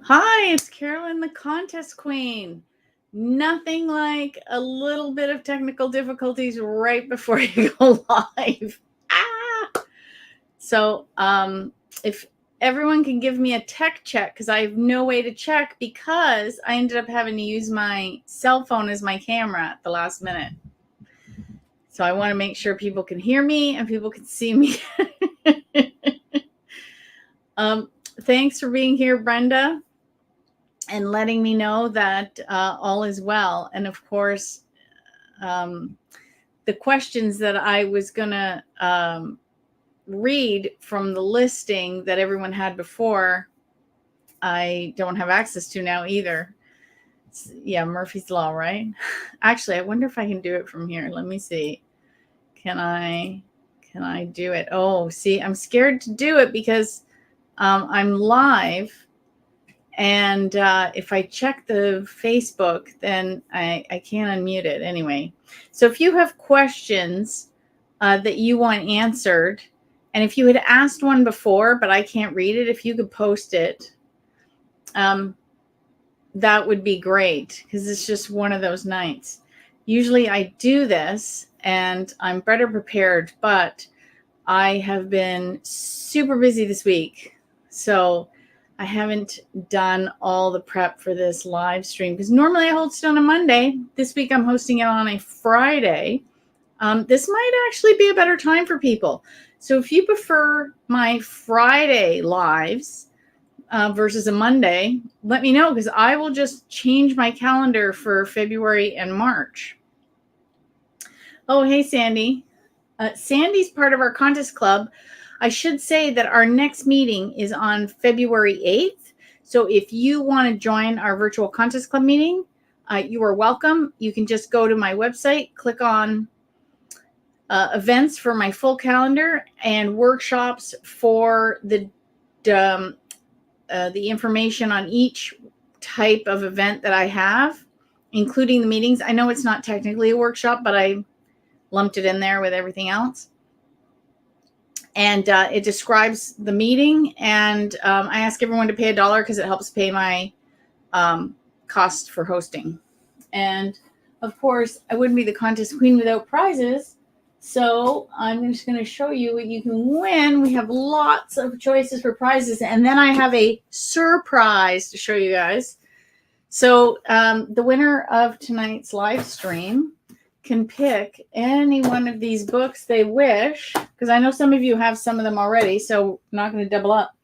Hi, it's Carolyn, the contest queen. Nothing like a little bit of technical difficulties right before you go live. Ah! So, if everyone can give me a tech check, because I have no way to check because I ended up having to use my cell phone as my camera at the last minute. So I want to make sure people can hear me and people can see me. um, Thanks for being here, Brenda, and letting me know that all is well. And of course, the questions that I was going to read from the listing that everyone had before, I don't have access to now either. Yeah, Murphy's Law, right? Actually, I wonder if I can do it from here. Let me see. Can I do it? Oh, see, I'm scared to do it because I'm live. And if I check the Facebook, then I can't unmute it anyway. So if you have questions that you want answered, and if you had asked one before, but I can't read it, if you could post it, that would be great, because it's just one of those nights. Usually I do this and I'm better prepared, but I have been super busy this week. So I haven't done all the prep for this live stream, because normally I host it on a Monday. This week I'm hosting it on a Friday. This might actually be a better time for people. So if you prefer my Friday lives versus a Monday, let me know, because I will just change my calendar for February and March. Oh, hey, Sandy. Sandy's part of our contest club. I should say that our next meeting is on February 8th. So if you want to join our virtual contest club meeting, you are welcome. You can just go to my website, click on events for my full calendar, and workshops for the information on each type of event that I have, including the meetings. I know it's not technically a workshop, but I lumped it in there with everything else. And it describes the meeting, and I ask everyone to pay $1 because it helps pay my cost for hosting. And of course, I wouldn't be the contest queen without prizes. So I'm just going to show you what you can win. We have lots of choices for prizes, and then I have a surprise to show you guys. So the winner of tonight's live stream can pick any one of these books they wish, because I know some of you have some of them already, so I'm not going to double up.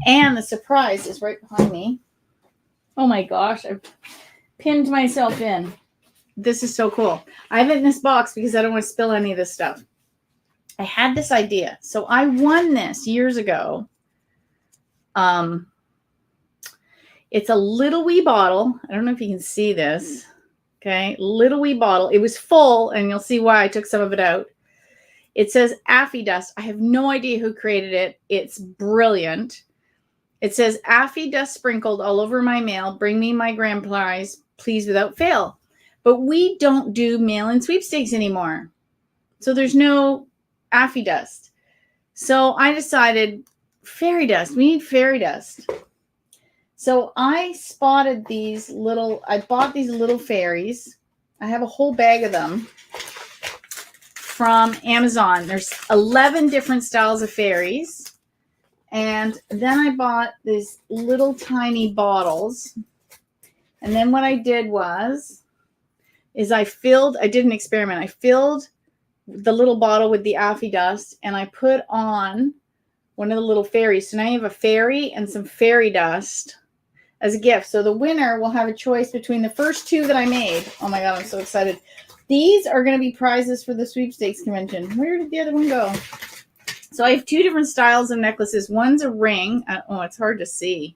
And the surprise is right behind me. Oh my gosh, I've pinned myself in. This is so cool. I have it in this box because I don't want to spill any of this stuff. I had this idea. So I won this years ago. It's a little wee bottle. I don't know if you can see this. Okay, little wee bottle. It was full, and you'll see why I took some of it out. It says Affy Dust. I have no idea who created it. It's brilliant. It says Affy Dust sprinkled all over my mail. Bring me my grand prize, please, without fail. But we don't do mail-in sweepstakes anymore. So there's no Affy Dust. So I decided fairy dust. We need fairy dust. So I spotted I bought these little fairies. I have a whole bag of them from Amazon. There's 11 different styles of fairies. And then I bought these little tiny bottles. And then what I did is I did an experiment. I filled the little bottle with the Affy Dust, and I put on one of the little fairies. So now you have a fairy and some fairy dust as a gift. So the winner will have a choice between the first two that I made. Oh my God, I'm so excited. These are going to be prizes for the sweepstakes convention. Where did the other one go? So I have two different styles of necklaces. One's a ring. Oh, it's hard to see.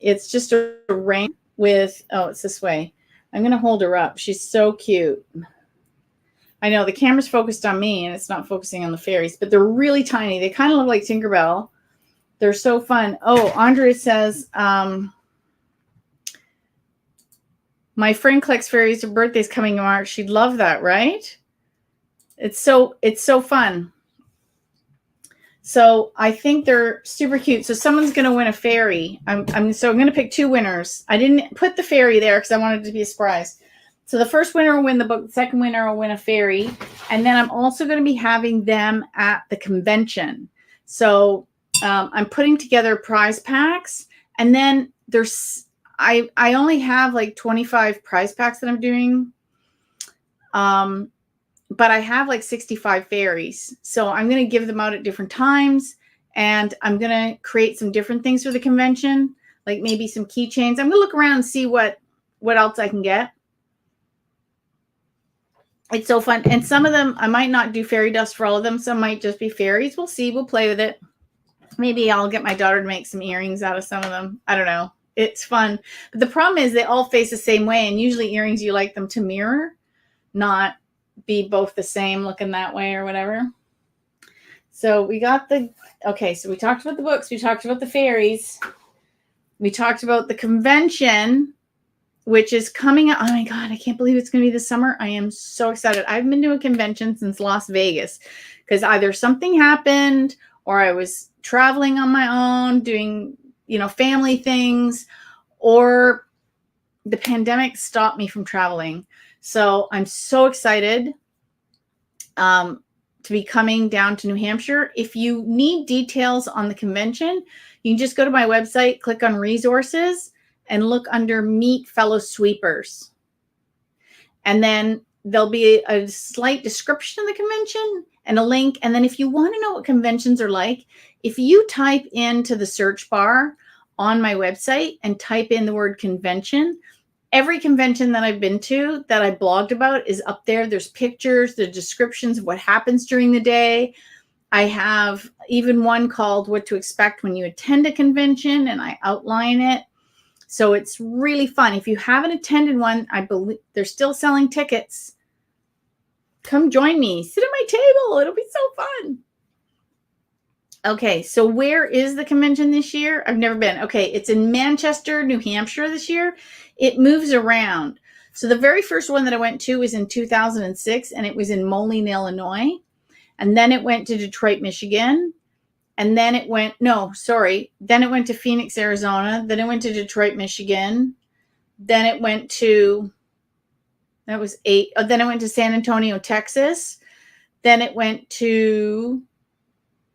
It's just a ring with, it's this way. I'm going to hold her up. She's so cute. I know the camera's focused on me and it's not focusing on the fairies, but they're really tiny. They kind of look like Tinkerbell. They're so fun. Oh, Andrea says, my friend collects fairies. Her birthday's coming in March. She'd love that, right? It's so fun. So I think they're super cute. So someone's going to win a fairy. I'm going to pick 2 winners. I didn't put the fairy there because I wanted it to be a surprise. So the first winner will win the book. The second winner will win a fairy. And then I'm also going to be having them at the convention. So I'm putting together prize packs. And then I only have like 25 prize packs that I'm doing. But I have like 65 fairies. So I'm going to give them out at different times. And I'm going to create some different things for the convention, like maybe some keychains. I'm going to look around and see what else I can get. It's so fun. And some of them, I might not do fairy dust for all of them. Some might just be fairies. We'll see. We'll play with it. Maybe I'll get my daughter to make some earrings out of some of them. I don't know. It's fun. But the problem is they all face the same way. And usually earrings, you like them to mirror, not be both the same looking that way or whatever. So we got okay, so we talked about the books. We talked about the fairies. We talked about the convention, which is coming up. Oh my God, I can't believe it's going to be this summer. I am so excited. I haven't been to a convention since Las Vegas because either something happened or I was traveling on my own doing, family things, or the pandemic stopped me from traveling. So I'm so excited to be coming down to New Hampshire. If you need details on the convention, you can just go to my website, click on resources, and look under Meet Fellow Sweepers. And then there'll be a slight description of the convention and a link. And then if you want to know what conventions are like, if you type into the search bar on my website and type in the word convention, every convention that I've been to that I blogged about is up there. There's pictures, the descriptions of what happens during the day. I have even one called What to Expect When You Attend a Convention, and I outline it. So it's really fun. If you haven't attended one, I believe they're still selling tickets. Come join me. Sit at my table. It'll be so fun. Okay, so where is the convention this year? I've never been. Okay, it's in Manchester, New Hampshire this year. It moves around. So the very first one that I went to was in 2006, and it was in Moline, Illinois. And then it went to Detroit, Michigan. And then it went, then it went to Phoenix, Arizona. Then it went to Detroit, Michigan. Then it went to, then it went to San Antonio, Texas. Then it went to,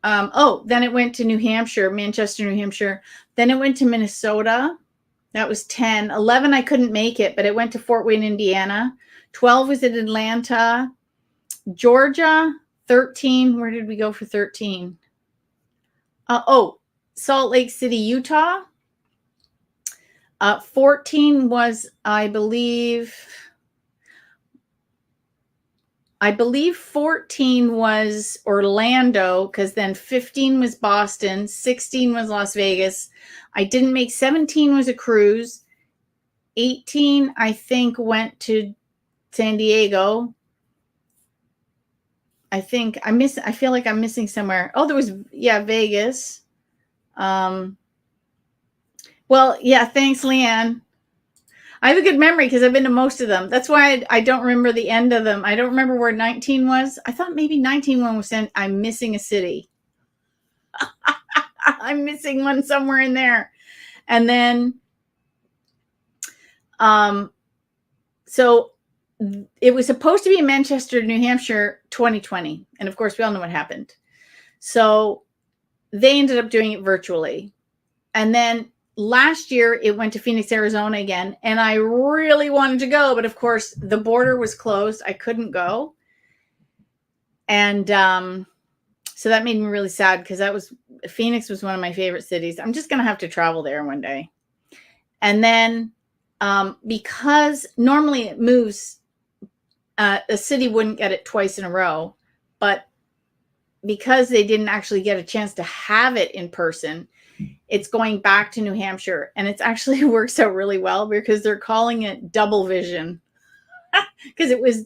then it went to New Hampshire, Manchester, New Hampshire. Then it went to Minnesota. That was 10. 11, I couldn't make it, but it went to Fort Wayne, Indiana. 12 was in Atlanta. Georgia, 13. Where did we go for 13? Salt Lake City, Utah. 14 was, I believe 14 was Orlando, because then 15 was Boston, 16 was Las Vegas. I didn't make 17 was a cruise. 18, I think, went to San Diego. I feel like I'm missing somewhere. Oh, there was, Vegas. Thanks, Leanne. I have a good memory because I've been to most of them. That's why I don't remember the end of them. I don't remember where 19 was. I thought maybe 19 one was in, I'm missing a city. I'm missing one somewhere in there. And then, so it was supposed to be in Manchester, New Hampshire, 2020. And of course, we all know what happened. So they ended up doing it virtually. And then last year, it went to Phoenix, Arizona again. And I really wanted to go. But of course, the border was closed. I couldn't go. And so that made me really sad because Phoenix was one of my favorite cities. I'm just going to have to travel there one day. And then because normally it moves, a city wouldn't get it twice in a row, but because they didn't actually get a chance to have it in person, it's going back to New Hampshire. And it's actually works out really well because they're calling it Double Vision. Because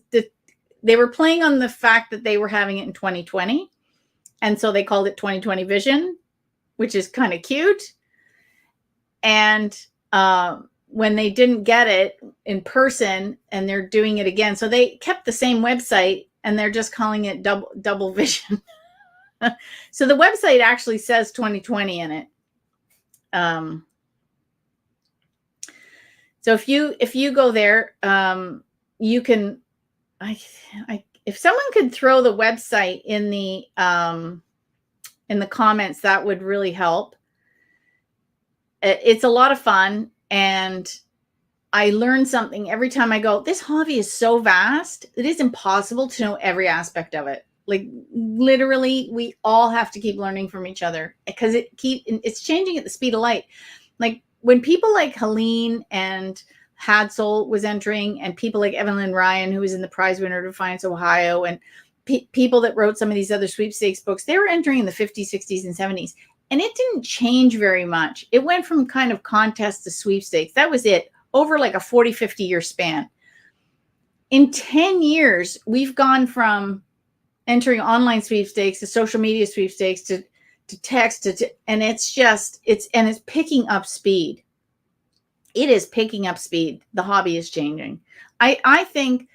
they were playing on the fact that they were having it in 2020. And so they called it 2020 Vision, which is kind of cute. And when they didn't get it in person, and they're doing it again. So they kept the same website and they're just calling it double vision. So the website actually says 2020 in it. So if you go there, you can, if someone could throw the website in the comments, that would really help. It's a lot of fun, and I learn something every time I go. This hobby is so vast. It is impossible to know every aspect of it. Like literally, we all have to keep learning from each other because it's changing at the speed of light. Like when people like Helene and Hadsel was entering, and people like Evelyn Ryan, who was in the prize winner to Defiance, Ohio, and people that wrote some of these other sweepstakes books, they were entering in the 50s, 60s, and 70s. And it didn't change very much. It went from kind of contest to sweepstakes. That was it, over like a 40, 50 year span. In 10 years, we've gone from entering online sweepstakes to social media sweepstakes to text and it's picking up speed. It is picking up speed. The hobby is changing. I think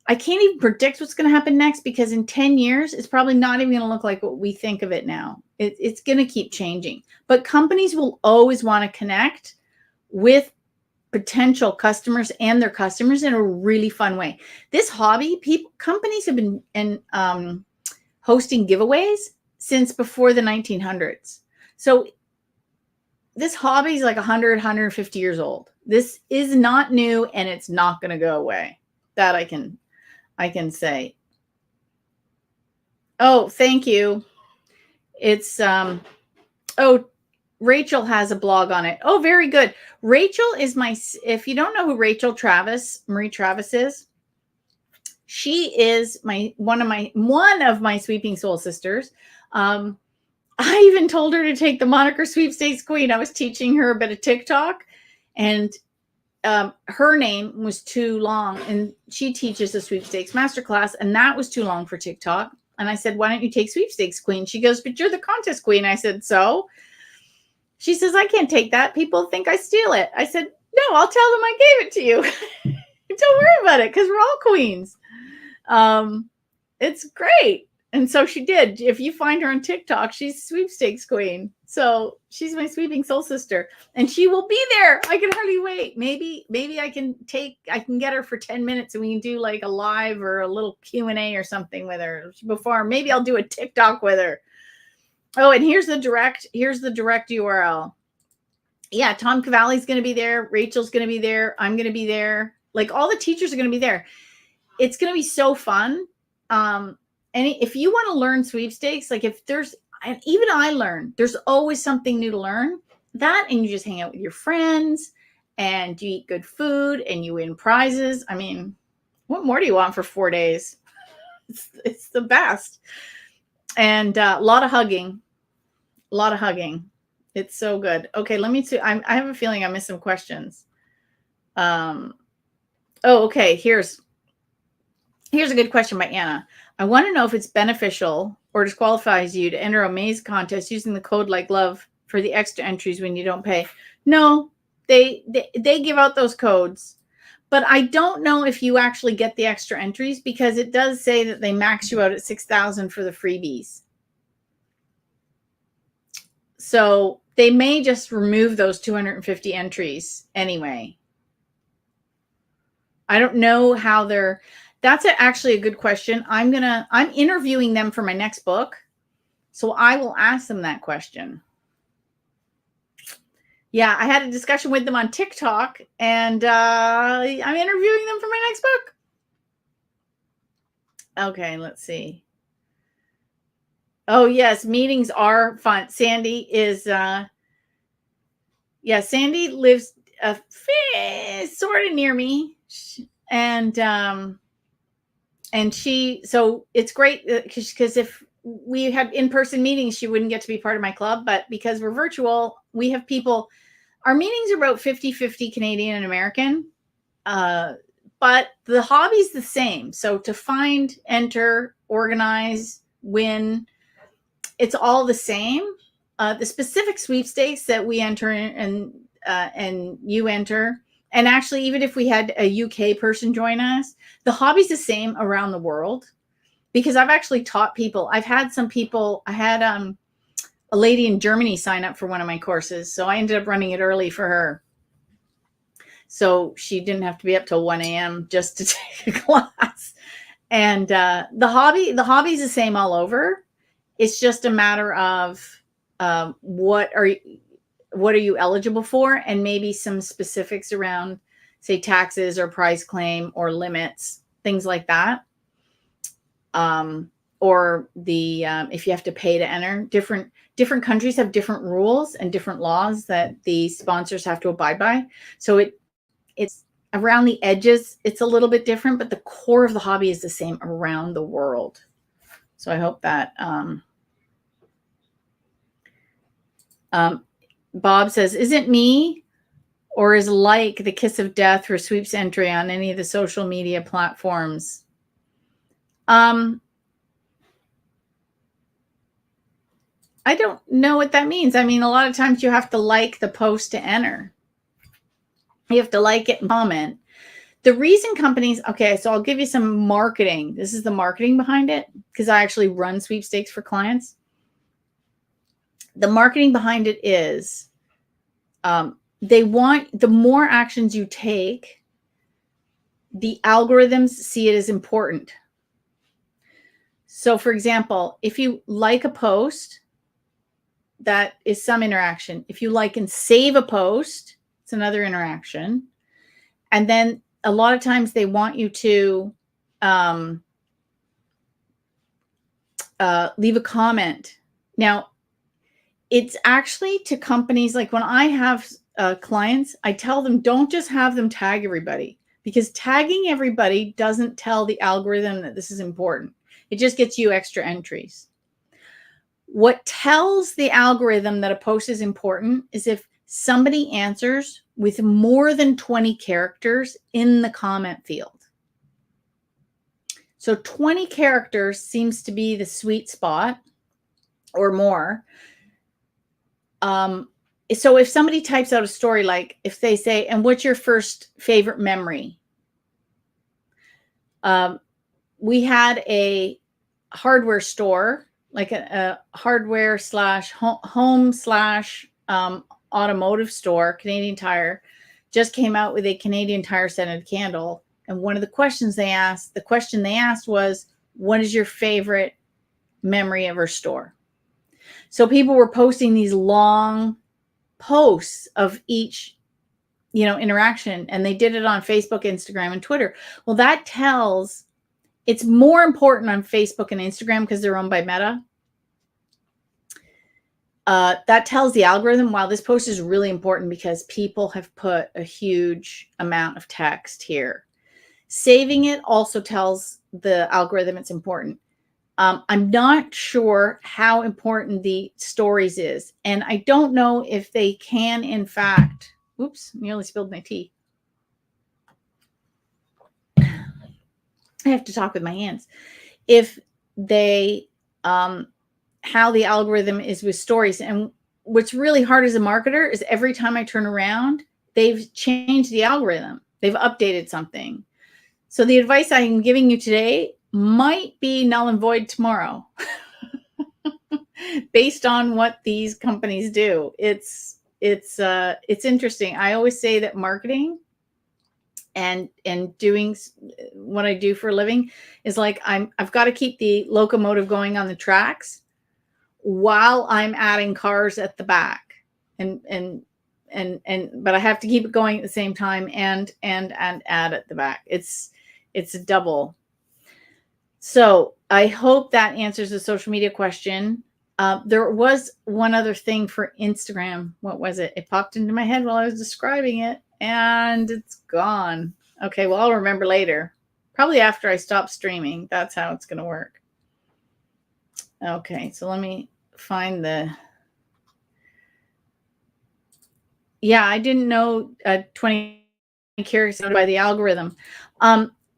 I can't even predict what's going to happen next, because in 10 years, it's probably not even going to look like what we think of it now. It's going to keep changing. But companies will always want to connect with potential customers and their customers in a really fun way. This hobby, companies have been hosting giveaways since before the 1900s. So this hobby is like 100, 150 years old. This is not new, and it's not going to go away. That I can say. Oh, thank you. It's Rachel has a blog on it. Oh, very good. Rachel is if you don't know who Rachel Marie Travis is, she is one of my Sweeping Soul sisters. I even told her to take the moniker Sweepstakes Queen. I was teaching her a bit of TikTok, and her name was too long, and she teaches a sweepstakes masterclass, and that was too long for TikTok. And I said, why don't you take Sweepstakes Queen? She goes, but you're the contest queen. I said, so? She says, I can't take that. People think I steal it. I said, no, I'll tell them I gave it to you. Don't worry about it, because we're all queens. It's great. And so she did. If you find her on TikTok, she's Sweepstakes Queen. So she's my Sweeping Soul sister, and she will be there. I can hardly wait. Maybe I can get her for 10 minutes, and we can do like a live or a little Q&A or something with her before. Maybe I'll do a TikTok with her. Oh, and here's the direct URL. Yeah, Tom Cavalli's going to be there. Rachel's going to be there. I'm going to be there. Like all the teachers are going to be there. It's going to be so fun. And if you want to learn sweepstakes, like even I learn, there's always something new to learn. That, and you just hang out with your friends, and you eat good food, and you win prizes. I mean, what more do you want for 4 days? It's the best. And a lot of hugging. It's so good. Okay, let me see. I have a feeling I missed some questions. Okay. Here's a good question by Anna. I want to know if it's beneficial or disqualifies you to enter a maze contest using the code like love for the extra entries when you don't pay. No, they give out those codes, but I don't know if you actually get the extra entries, because it does say that they max you out at 6,000 for the freebies. So they may just remove those 250 entries anyway. I don't know how that's actually a good question. I'm interviewing them for my next book, so I will ask them that question. Yeah, I had a discussion with them on TikTok, and I'm interviewing them for my next book. Okay, let's see. Oh, yes, meetings are fun. Sandy Sandy lives sort of near me, and so it's great because if we had in-person meetings, she wouldn't get to be part of my club. But because we're virtual, we have people. Our meetings are about 50-50 Canadian and American, but the hobby's the same. So to find, enter, organize, win, it's all the same. The specific sweepstakes that we enter and you enter, and actually, even if we had a UK person join us, the hobby's the same around the world. because I've actually taught people. I've had some people, I had a lady in Germany sign up for one of my courses. So I ended up running it early for her. So she didn't have to be up till 1 a.m. just to take a class. And the hobby's the same all over. It's just a matter of what are you eligible for, and maybe some specifics around, say, taxes or price claim or limits, things like that. Or the if you have to pay to enter. Different countries have different rules and different laws that the sponsors have to abide by. So it's around the edges, it's a little bit different, but the core of the hobby is the same around the world. So I hope that Bob says, is it me or is like the kiss of death for sweeps entry on any of the social media platforms? I don't know what that means. I mean, a lot of times you have to like the post to enter. You have to like it and comment. The reason companies, okay, so I'll give you some marketing. This is the marketing behind it, because I actually run sweepstakes for clients. The marketing behind it is they want, the more actions you take, the algorithms see it as important. So for example, if you like a post, that is some interaction. If you like and save a post, it's another interaction. And then a lot of times they want you to leave a comment. Now, it's actually to companies, like when I have clients, I tell them, don't just have them tag everybody, because tagging everybody doesn't tell the algorithm that this is important. It just gets you extra entries. What tells the algorithm that a post is important is if somebody answers with more than 20 characters in the comment field. So 20 characters seems to be the sweet spot, or more. So if somebody types out a story, like if they say, and what's your first favorite memory? We had a hardware store, like a hardware slash home slash automotive store, Canadian Tire, just came out with a Canadian Tire scented candle. And one of the questions they asked, was, what is your favorite memory of our store? So people were posting these long posts of each, interaction, and they did it on Facebook, Instagram, and Twitter. Well, that tells, it's more important on Facebook and Instagram because they're owned by Meta. That tells the algorithm, wow, this post is really important because people have put a huge amount of text here. Saving it also tells the algorithm it's important. I'm not sure how important the stories is. And I don't know if they can, in fact, oops, nearly spilled my tea. I have to talk with my hands. If they, how the algorithm is with stories. And what's really hard as a marketer is every time I turn around, they've changed the algorithm. They've updated something. So the advice I'm giving you today might be null and void tomorrow based on what these companies do. It's interesting. I always say that marketing and doing what I do for a living is like, I've got to keep the locomotive going on the tracks while I'm adding cars at the back, but I have to keep it going at the same time and add at the back. It's a double. So I hope that answers the social media question. There was one other thing for Instagram. What was it? It popped into my head while I was describing it and it's gone. Okay, well, I'll remember later. Probably after I stop streaming. That's how it's going to work. Okay, so let me find yeah, I didn't know 20 characters by the algorithm.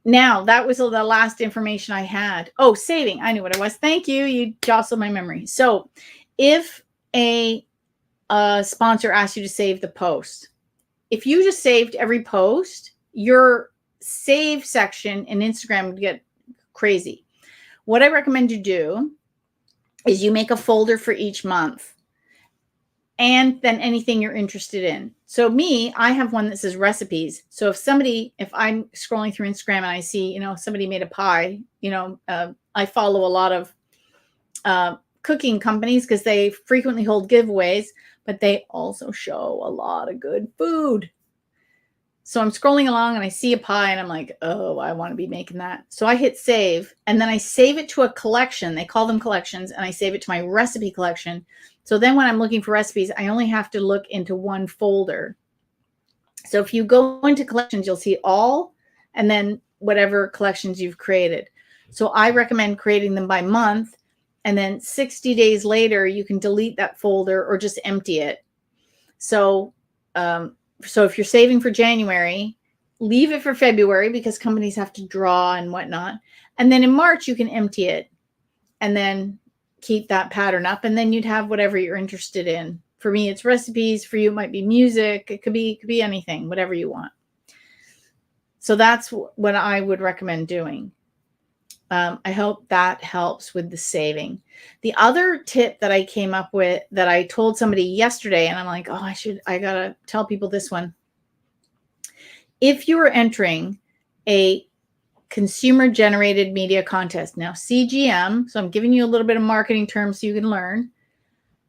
Now, that was the last information I had. Oh, saving. I knew what it was. Thank you. You jostled my memory. So if a sponsor asks you to save the post, if you just saved every post, your save section in Instagram would get crazy. what I recommend you do is you make a folder for each month and then anything you're interested in. So me, I have one that says recipes. So if I'm scrolling through Instagram and I see, somebody made a pie, I follow a lot of cooking companies because they frequently hold giveaways, but they also show a lot of good food. So I'm scrolling along and I see a pie and I'm like, oh, I want to be making that. So I hit save and then I save it to a collection. They call them collections, and I save it to my recipe collection. So then when I'm looking for recipes, I only have to look into one folder. So if you go into collections, you'll see all and then whatever collections you've created. So I recommend creating them by month, and then 60 days later, you can delete that folder or just empty it. So if you're saving for January, leave it for February because companies have to draw and whatnot. And then in March, you can empty it and then keep that pattern up. And then you'd have whatever you're interested in. For me, it's recipes. For you, it might be music. It could be anything, whatever you want. So that's what I would recommend doing. I hope that helps with the saving. The other tip that I came up with that I told somebody yesterday, and I'm like, oh, I gotta tell people this one. If you are entering a consumer generated media contest, now CGM, so I'm giving you a little bit of marketing terms so you can learn.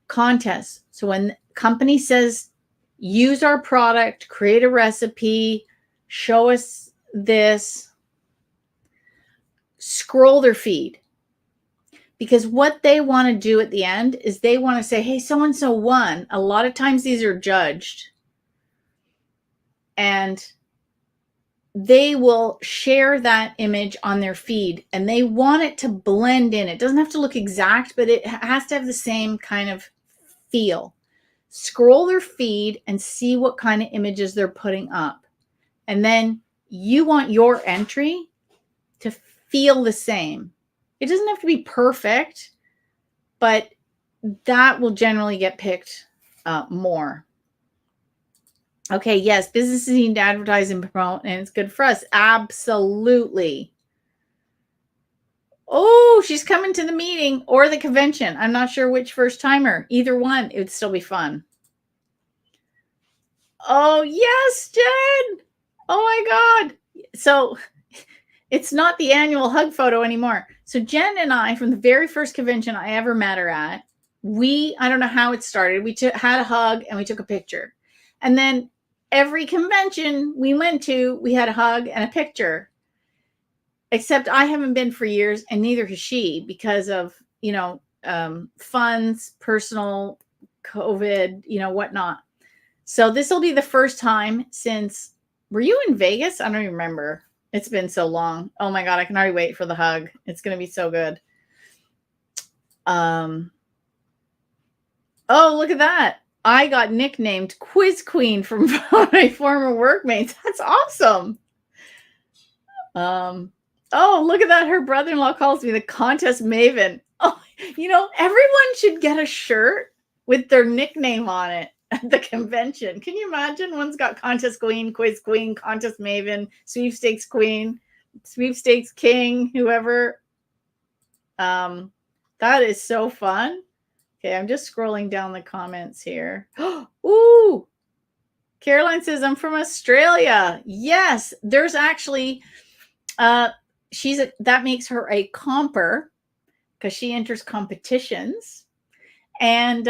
Contest. So when the company says, use our product, create a recipe, show us this, scroll their feed, because what they want to do at the end is they want to say, hey, so-and-so won. A lot of times these are judged, and they will share that image on their feed, and they want it to blend in. It doesn't have to look exact, but it has to have the same kind of feel. Scroll their feed and see what kind of images they're putting up. And then you want your entry to feel the same. It doesn't have to be perfect, but that will generally get picked more. Okay, yes, businesses need to advertise and promote, and it's good for us. Absolutely. Oh, she's coming to the meeting or the convention. I'm not sure which first timer. Either one, it would still be fun. Oh, yes, Jen. Oh, my God. So it's not the annual hug photo anymore. So Jen and I, from the very first convention I ever met her at, I don't know how it started. We had a hug and we took a picture. And then every convention we went to, we had a hug and a picture. Except I haven't been for years, and neither has she, because of, funds, personal, COVID, whatnot. So this will be the first time since, were you in Vegas? I don't even remember. It's been so long. Oh my God, I can already wait for the hug. It's going to be so good. Oh, look at that. I got nicknamed Quiz Queen from my former workmates. That's awesome. Oh, look at that. Her brother-in-law calls me the contest maven. Oh, everyone should get a shirt with their nickname on it at the convention. Can you imagine? One's got contest queen, quiz queen, contest maven, sweepstakes queen, sweepstakes king, whoever. That is so fun. Okay, I'm just scrolling down the comments here. Ooh, Caroline says, I'm from Australia. Yes, there's actually, that makes her a comper because she enters competitions. And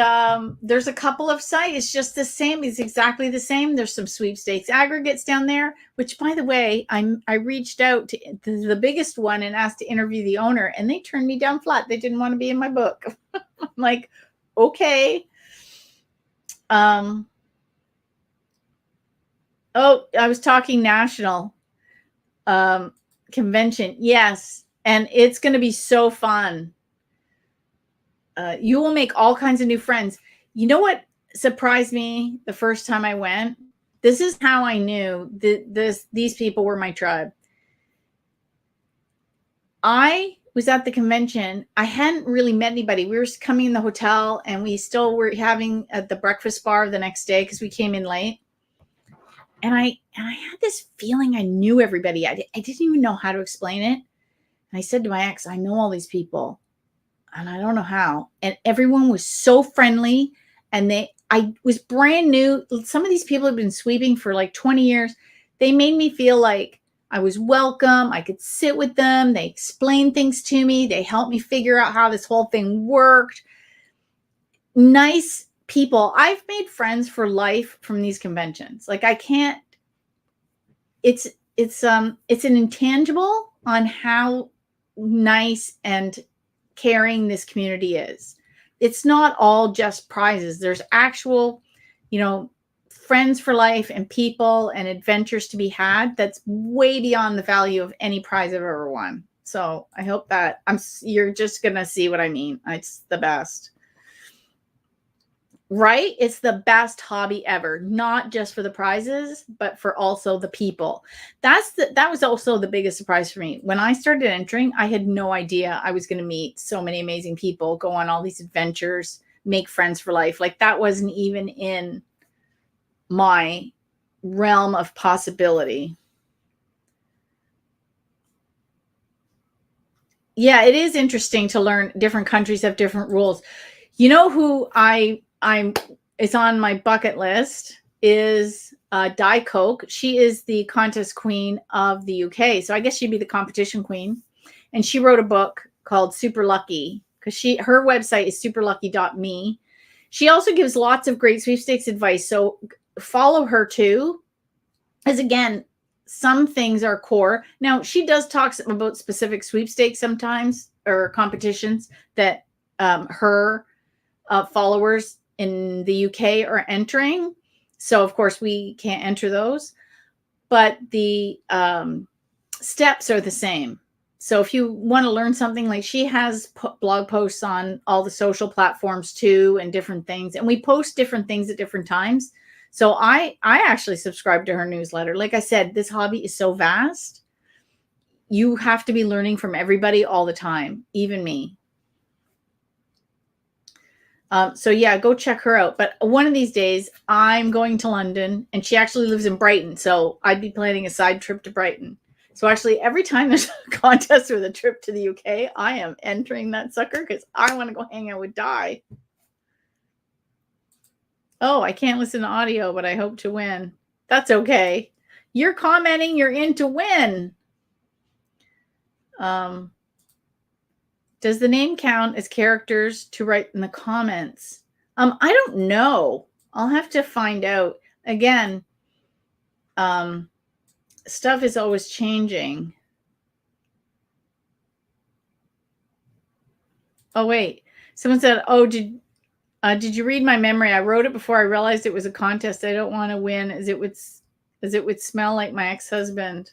there's a couple of sites. It's just the same. It's exactly the same. There's some sweepstakes aggregates down there, which, by the way, I reached out to the biggest one and asked to interview the owner, and they turned me down flat. They didn't want to be in my book. I'm like, okay. Oh, I was talking national convention. Yes. And it's going to be so fun. You will make all kinds of new friends. You know what surprised me the first time I went? This is how I knew these people were my tribe. I was at the convention. I hadn't really met anybody. We were coming in the hotel, and we still were having at the breakfast bar the next day because we came in late. And I had this feeling I knew everybody. I didn't even know how to explain it. And I said to my ex, I know all these people and I don't know how. And everyone was so friendly. And I was brand new. Some of these people have been sweeping for like 20 years. They made me feel like I was welcome. I could sit with them. They explained things to me. They helped me figure out how this whole thing worked. Nice people. I've made friends for life from these conventions. Like I can't, it's an intangible on how nice and caring this community is. It's not all just prizes. There's actual, friends for life and people and adventures to be had. That's way beyond the value of any prize I've ever won. So I hope that you're just going to see what I mean. It's the best. Right? It's the best hobby ever, not just for the prizes, but for also the people. That was also the biggest surprise for me. When I started entering, I had no idea I was going to meet so many amazing people, go on all these adventures, make friends for life. Like that wasn't even in my realm of possibility. Yeah, it is interesting to learn different countries have different rules. You know who it's on my bucket list is Di Coke. She is the contest queen of the UK. So I guess she'd be the competition queen. And she wrote a book called Super Lucky because her website is superlucky.me. She also gives lots of great sweepstakes advice. So follow her too. As again, some things are core. Now, she does talk about specific sweepstakes sometimes or competitions that her followers in the UK are entering. So, of course, we can't enter those. But the steps are the same. So if you want to learn something, like she has blog posts on all the social platforms too and different things. And we post different things at different times. So I actually subscribe to her newsletter. Like I said, this hobby is so vast. You have to be learning from everybody all the time, even me. So yeah, go check her out. But one of these days I'm going to London and she actually lives in Brighton. So I'd be planning a side trip to Brighton. So actually every time there's a contest with a trip to the UK, I am entering that sucker because I want to go hang out with Di. Oh, I can't listen to audio, but I hope to win. That's okay. You're commenting, you're in to win. Does the name count as characters to write in the comments? I don't know. I'll have to find out. Again, stuff is always changing. Oh, wait. Someone said, oh, did you read my memory? I wrote it before I realized it was a contest. I don't want to win as it would smell like my ex-husband.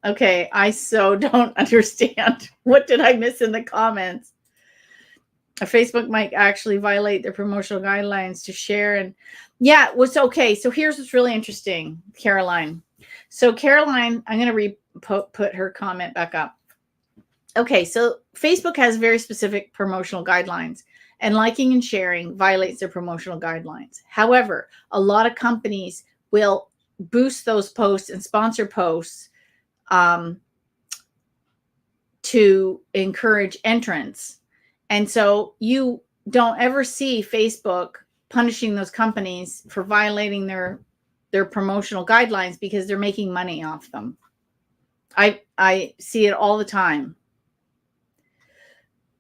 Okay, I so don't understand. What did I miss in the comments? A Facebook might actually violate their promotional guidelines to share. And yeah, what's okay. So here's what's really interesting, Caroline. So Caroline, I'm going to put her comment back up. Okay, so Facebook has very specific promotional guidelines, and liking and sharing violates their promotional guidelines. However, a lot of companies will boost those posts and sponsor posts to encourage entrance. And so you don't ever see Facebook punishing those companies for violating their promotional guidelines because they're making money off them. I see it all the time.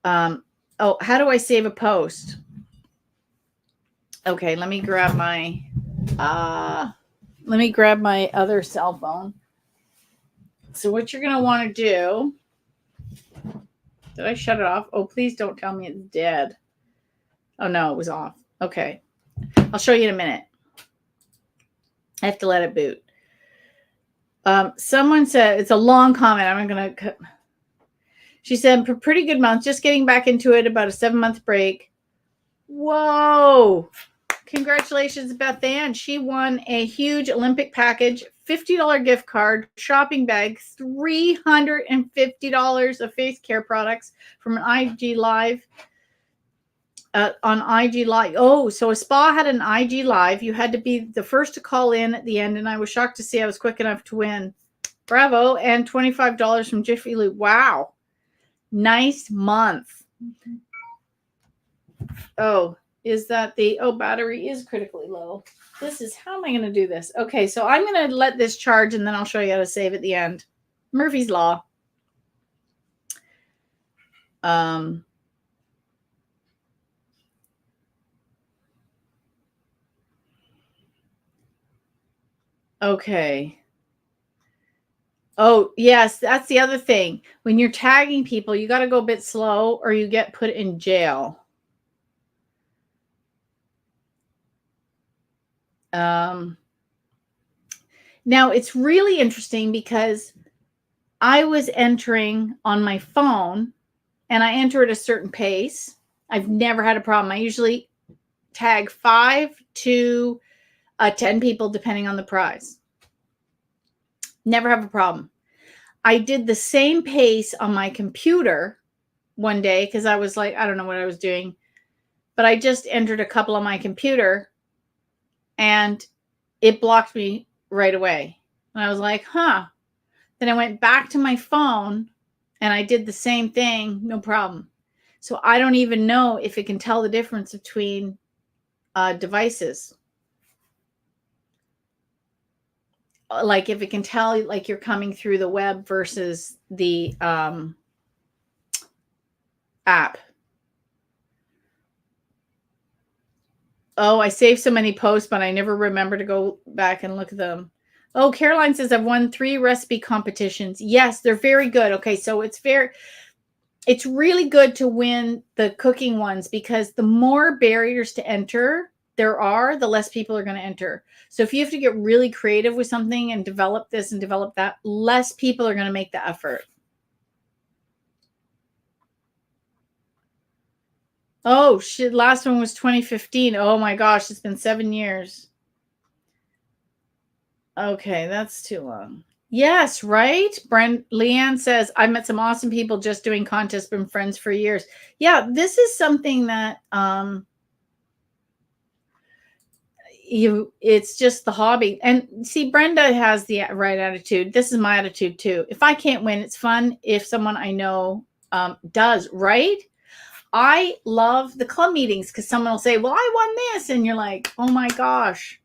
Oh, how do I save a post? Okay, let me grab my other cell phone. So what you're going to want to do, did I shut it off? Oh, please don't tell me it's dead. Oh, no, it was off. Okay. I'll show you in a minute. I have to let it boot. Someone said, it's a long comment. I'm going to... She said, for pretty good month, just getting back into it, about a 7-month break. Whoa. Congratulations, Beth Ann. She won a huge Olympic package, $50 gift card, shopping bag, $350 of face care products from an IG Live. On IG Live. Oh, so a spa had an IG Live. You had to be the first to call in at the end, and I was shocked to see I was quick enough to win. Bravo. And $25 from Jiffy Lube. Wow. Nice month. Oh, is that battery is critically low. How am I going to do this? Okay, so I'm going to let this charge and then I'll show you how to save at the end. Murphy's Law. Okay. Oh, yes, that's the other thing. When you're tagging people, you got to go a bit slow or you get put in jail. Now, it's really interesting because I was entering on my phone and I enter at a certain pace. I've never had a problem. I usually tag 5 to 10 people, depending on the prize. Never have a problem. I did the same pace on my computer one day because I was like, I don't know what I was doing, but I just entered a couple on my computer and it blocked me right away. And I was like, huh. Then I went back to my phone and I did the same thing, no problem. So I don't even know if it can tell the difference between devices. Like if it can tell like you're coming through the web versus the app. Oh, I saved so many posts, but I never remember to go back and look at them. Oh, Caroline says I've won 3 recipe competitions. Yes, they're very good. Okay, so it's really good to win the cooking ones because the more barriers to enter there are, the less people are going to enter. So if you have to get really creative with something and develop this and develop that, less people are going to make the effort. Oh, shit. Last one was 2015. Oh my gosh, it's been 7 years. Okay, that's too long. Yes, right? Leanne says, I met some awesome people just doing contests, been friends for years. Yeah, this is something that it's just the hobby. And see, Brenda has the right attitude. This is my attitude too. If I can't win, it's fun if someone I know does, right? I love the club meetings because someone will say, well, I won this. And you're like, oh my gosh.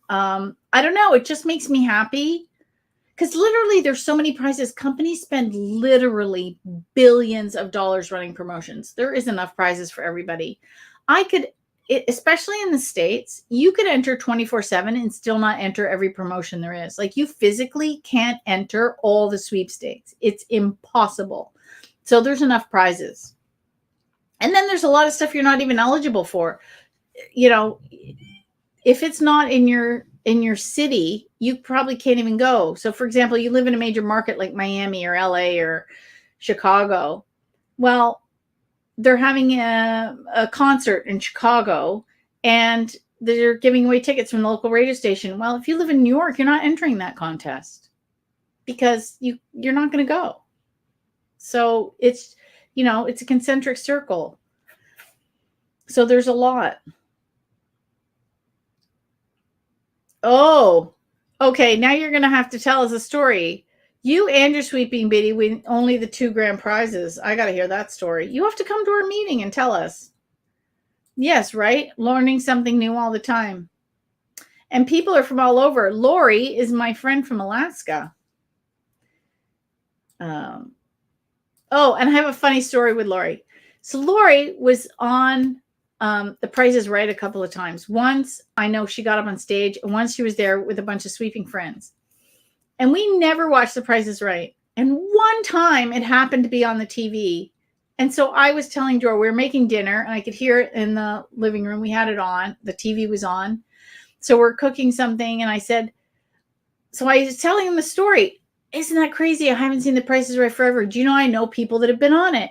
I don't know. It just makes me happy because literally there's so many prizes. Companies spend literally billions of dollars running promotions. There is enough prizes for everybody. Especially in the States, you could enter 24/7 and still not enter every promotion there is. Like you physically can't enter all the sweepstakes. It's impossible. So there's enough prizes. And then there's a lot of stuff you're not even eligible for. You know, if it's not in your city, you probably can't even go. So for example, you live in a major market like Miami or LA or Chicago. Well, they're having a concert in Chicago and they're giving away tickets from the local radio station. Well, if you live in New York, you're not entering that contest because you're not going to go. So it's a concentric circle. So there's a lot. Oh, okay. Now you're going to have to tell us a story. You and your sweeping biddy win only the 2 grand prizes. I got to hear that story. You have to come to our meeting and tell us. Yes, right? Learning something new all the time. And people are from all over. Lori is my friend from Alaska. And I have a funny story with Lori. So Lori was on The Price is Right a couple of times. Once, I know she got up on stage, and once she was there with a bunch of sweeping friends. And we never watched The Price is Right. And one time it happened to be on the TV. And so I was telling Dora, we were making dinner and I could hear it in the living room. We had it on. The TV was on. So we're cooking something. And I was telling him the story. Isn't that crazy? I haven't seen The Price is Right forever. Do you know I know people that have been on it?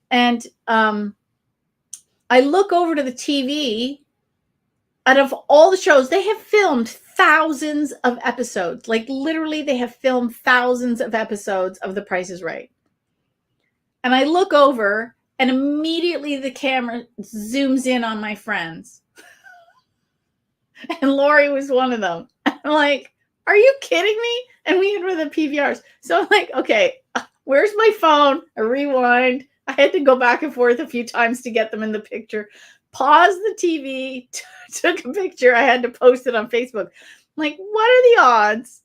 And I look over to the TV. Out of all the shows, they have filmed thousands of episodes. Like literally, they have filmed thousands of episodes of The Price is Right. And I look over and immediately the camera zooms in on my friends. And Lori was one of them. I'm like, are you kidding me? And we had one of the PVRs. So I'm like, okay, Where's my phone? I rewind. I had to go back and forth a few times to get them in the picture. Pause the TV, took a picture. I had to post it on Facebook. I'm like, what are the odds?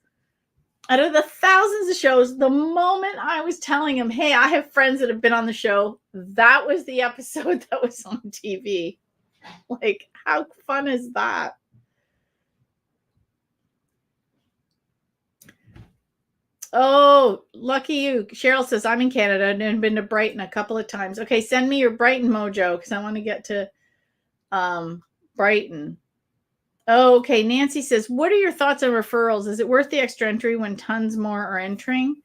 Out of the thousands of shows, the moment I was telling him, hey, I have friends that have been on the show, that was the episode that was on TV. Like, how fun is that? Oh, lucky you. Cheryl says, I'm in Canada and been to Brighton a couple of times. Okay, send me your Brighton mojo because I want to get to Brighton. Oh, okay, Nancy says, what are your thoughts on referrals? Is it worth the extra entry when tons more are entering?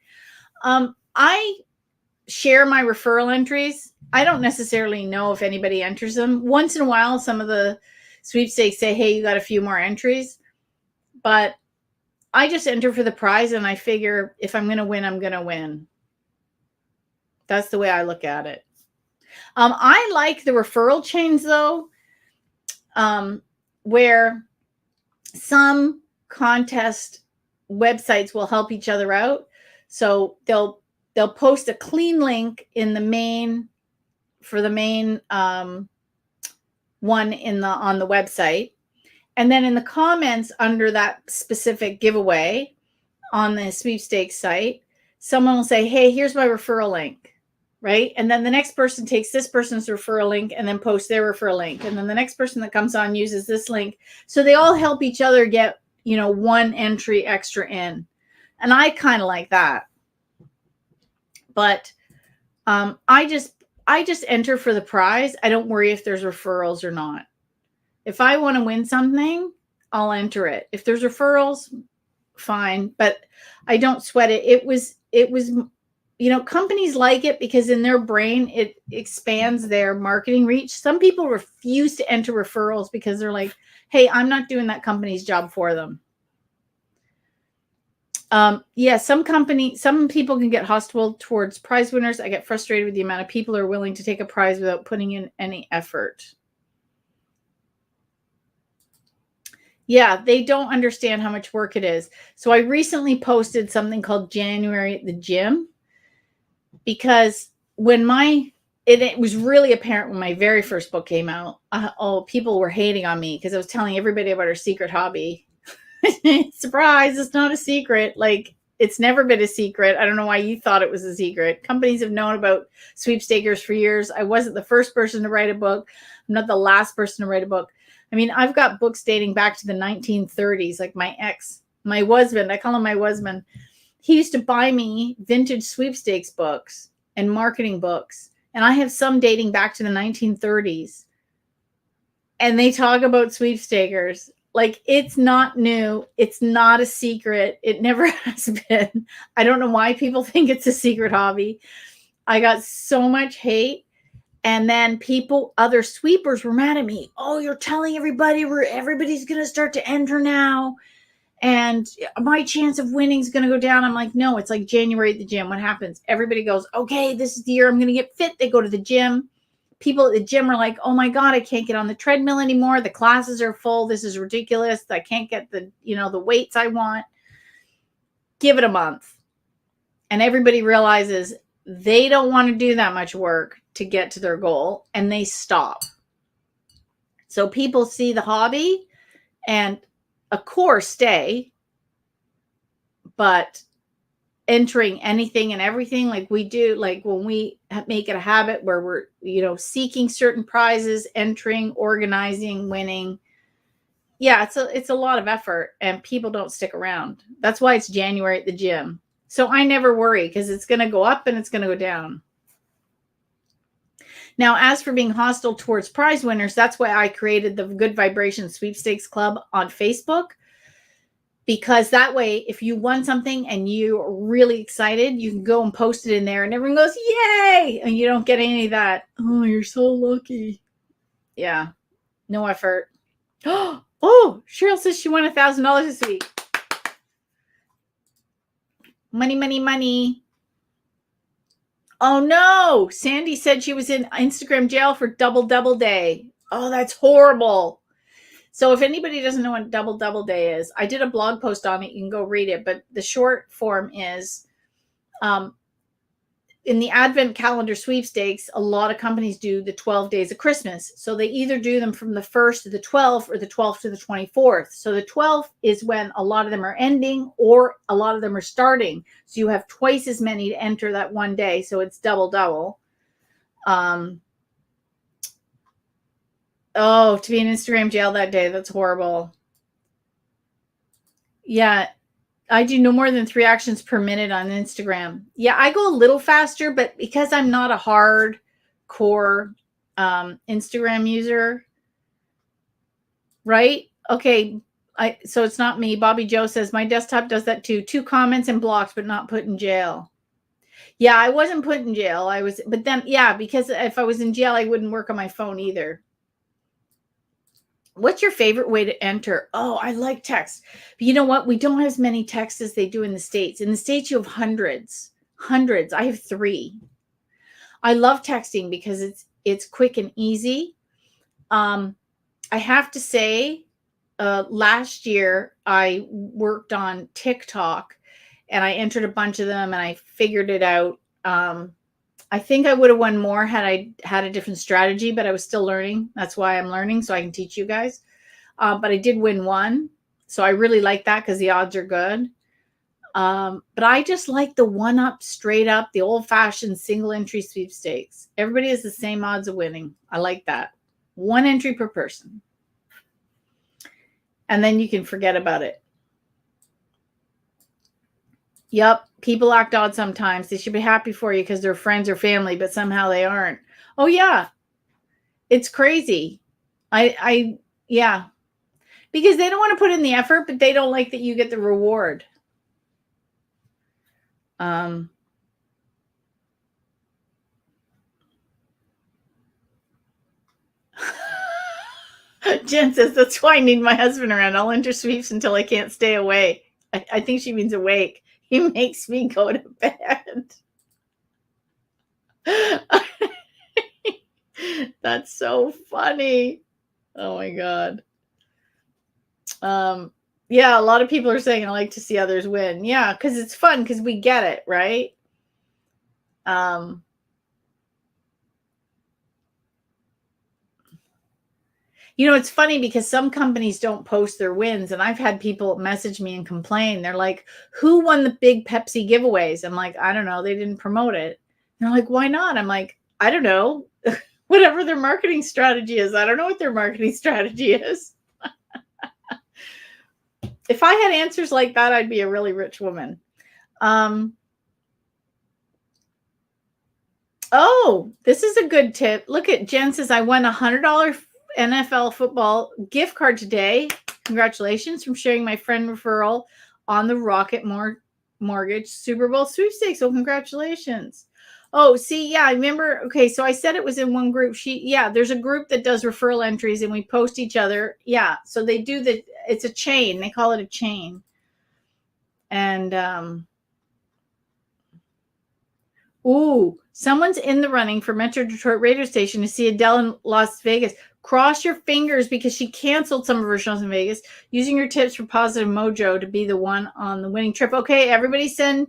I share my referral entries. I don't necessarily know if anybody enters them. Once in a while, some of the sweepstakes say, hey, you got a few more entries. But I just enter for the prize and I figure if I'm going to win, I'm going to win. That's the way I look at it. I like the referral chains though, where some contest websites will help each other out. So they'll post a clean link in the main for the main one on the website. And then in the comments under that specific giveaway on the sweepstakes site, someone will say, hey, here's my referral link, right? And then the next person takes this person's referral link and then posts their referral link. And then the next person that comes on uses this link. So they all help each other get, one entry extra in. And I kind of like that. But I just enter for the prize. I don't worry if there's referrals or not. If I want to win something, I'll enter it. If there's referrals, fine, but I don't sweat it. It was, companies like it because in their brain, it expands their marketing reach. Some people refuse to enter referrals because they're like, hey, I'm not doing that company's job for them. Some people can get hostile towards prize winners. I get frustrated with the amount of people who are willing to take a prize without putting in any effort. Yeah, they don't understand how much work it is. So I recently posted something called January at the Gym because when it was really apparent when my very first book came out. People were hating on me because I was telling everybody about our secret hobby. Surprise, it's not a secret. Like, it's never been a secret. I don't know why you thought it was a secret. Companies have known about sweepstakers for years. I wasn't the first person to write a book. I'm not the last person to write a book. I mean, I've got books dating back to the 1930s. Like my husband, I call him my husband. He used to buy me vintage sweepstakes books and marketing books. And I have some dating back to the 1930s. And they talk about sweepstakers. Like, it's not new. It's not a secret. It never has been. I don't know why people think it's a secret hobby. I got so much hate. And then other sweepers were mad at me. Oh, you're telling everybody everybody's going to start to enter now. And my chance of winning is going to go down. I'm like, no, it's like January at the gym. What happens? Everybody goes, okay, this is the year I'm going to get fit. They go to the gym. People at the gym are like, oh my God, I can't get on the treadmill anymore. The classes are full. This is ridiculous. I can't get the weights I want. Give it a month. And everybody realizes they don't want to do that much work to get to their goal, and they stop. So people see the hobby and of course stay, but entering anything and everything like we do, like when we make it a habit where we're, seeking certain prizes, entering, organizing, winning. Yeah, it's a lot of effort and people don't stick around. That's why it's January at the gym. So I never worry because it's going to go up and it's going to go down. Now, as for being hostile towards prize winners, that's why I created the Good Vibration Sweepstakes Club on Facebook. Because that way, if you won something and you're really excited, you can go and post it in there and everyone goes, yay! And you don't get any of that. Oh, you're so lucky. Yeah, no effort. Oh, Cheryl says she won $1,000 this week. Money, money, money. Oh no, Sandy said she was in Instagram jail for double day. Oh, that's horrible. So if anybody doesn't know what double day is, I did a blog post on it. You can go read it. But the short form is in the Advent calendar sweepstakes, a lot of companies do the 12 days of Christmas. So they either do them from the 1st to the 12th or the 12th to the 24th. So the 12th is when a lot of them are ending or a lot of them are starting. So you have twice as many to enter that one day. So it's double. To be in Instagram jail that day, that's horrible. Yeah, I do no more than 3 actions per minute on Instagram. Yeah, I go a little faster, but because I'm not a hardcore Instagram user, right? Okay, so it's not me. Bobby Joe says my desktop does that too. 2 comments and blocks, but not put in jail. Yeah, I wasn't put in jail. But then because if I was in jail, I wouldn't work on my phone either. What's your favorite way to enter? Oh, I like text. But you know what? We don't have as many texts as they do in the States. In the States, you have hundreds. Hundreds. I have 3. I love texting because it's quick and easy. I have to say, last year I worked on TikTok and I entered a bunch of them and I figured it out. I think I would have won more had I had a different strategy, but I was still learning. That's why I'm learning, so I can teach you guys. But I did win one. So I really like that because the odds are good. But I just like the one up, straight up, the old fashioned single entry sweepstakes. Everybody has the same odds of winning. I like that. 1 entry per person. And then you can forget about it. Yep. People act odd sometimes. They should be happy for you because they're friends or family, but somehow they aren't. Oh yeah. It's crazy. Yeah. Because they don't want to put in the effort, but they don't like that you get the reward. Jen says, that's why I need my husband around. I'll enter sweeps until I can't stay away. I think she means awake. He makes me go to bed. That's so funny. Oh my God. Yeah, a lot of people are saying I like to see others win. Yeah, because it's fun because we get it, right? It's funny because some companies don't post their wins, and I've had people message me and complain. They're like, who won the big Pepsi giveaways? I'm like, I don't know. They didn't promote it. And they're like, why not? I'm like, I don't know. Whatever their marketing strategy is. I don't know what their marketing strategy is. If I had answers like that, I'd be a really rich woman. Oh, this is a good tip. Look at Jen says, I won $100 NFL football gift card today. Congratulations from sharing my friend referral on the Rocket Mortgage Super Bowl sweepstakes. So congratulations. Oh, see, yeah, I remember. Okay, so I said it was in one group. There's a group that does referral entries and we post each other. Yeah, so they do it's a chain. They call it a chain. And someone's in the running for Metro Detroit radio station to see Adele in Las Vegas. Cross your fingers because she canceled some of her shows in Vegas. Using your tips for Positive Mojo to be the one on the winning trip. Okay, everybody send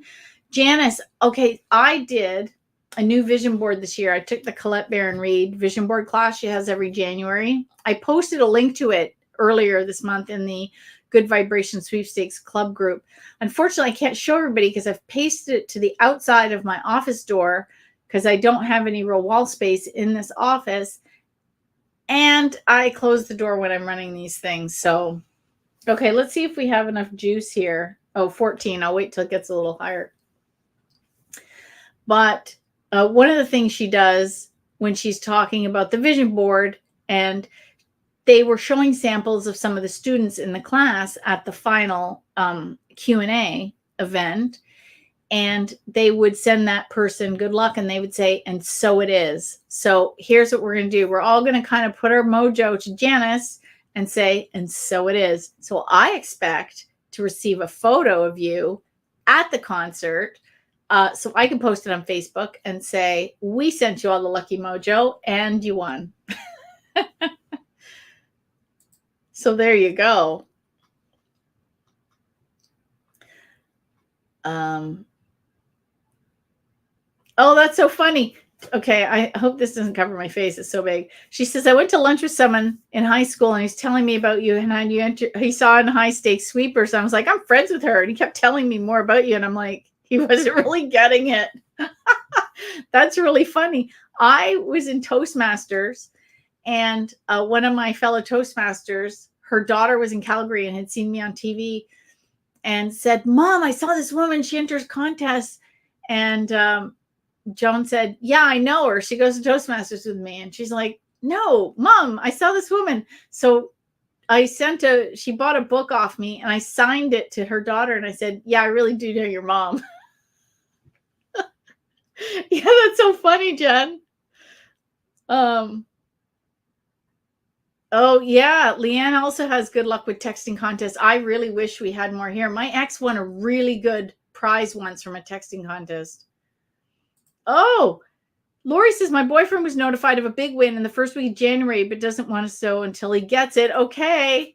Janice. Okay, I did a new vision board this year. I took the Colette Baron Reed vision board class she has every January. I posted a link to it earlier this month in the Good Vibration Sweepstakes Club group. Unfortunately, I can't show everybody because I've pasted it to the outside of my office door because I don't have any real wall space in this office. And I close the door when I'm running these things. So, okay, let's see if we have enough juice here. Oh, 14. I'll wait till it gets a little higher. But one of the things she does when she's talking about the vision board, and they were showing samples of some of the students in the class at the final Q&A event, and they would send that person good luck, and they would say, and so it is. So here's what we're going to do. We're all going to kind of put our mojo to Janice and say, and so it is. So I expect to receive a photo of you at the concert so I can post it on Facebook and say, we sent you all the lucky mojo and you won. So there you go. Oh, that's so funny. Okay, I hope this doesn't cover my face. It's so big. She says, I went to lunch with someone in high school and he's telling me about you. And he saw in high stakes sweepers. I was like, I'm friends with her. And he kept telling me more about you. And I'm like, he wasn't really getting it. That's really funny. I was in Toastmasters, and one of my fellow Toastmasters, her daughter was in Calgary and had seen me on TV and said, Mom, I saw this woman. She enters contests. And Joan said, yeah, I know her. She goes to Toastmasters with me. And she's like, no, Mom, I saw this woman. So she bought a book off me and I signed it to her daughter. And I said, yeah, I really do know your mom. Yeah, that's so funny, Jen. Oh yeah, Leanne also has good luck with texting contests. I really wish we had more here. My ex won a really good prize once from a texting contest. Oh, Lori says my boyfriend was notified of a big win in the first week of January, but doesn't want to sow until he gets it. Okay,